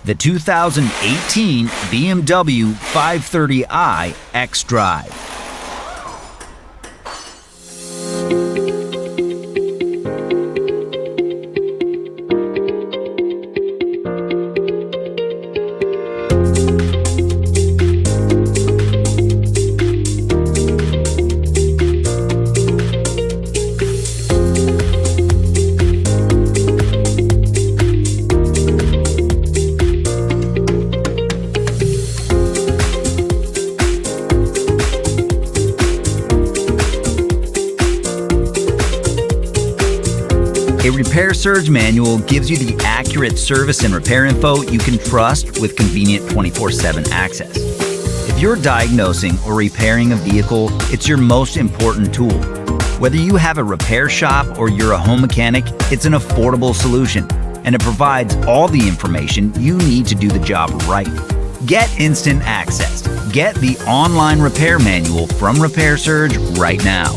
the 2018 BMW 530i xDrive. A repair surge manual gives you the accurate service and repair info you can trust with convenient 24/7 access. If you're diagnosing or repairing a vehicle, it's your most important tool. Whether you have a repair shop or you're a home mechanic, it's an affordable solution, and it provides all the information you need to do the job right. Get instant access. Get the online repair manual from Repair Surge right now.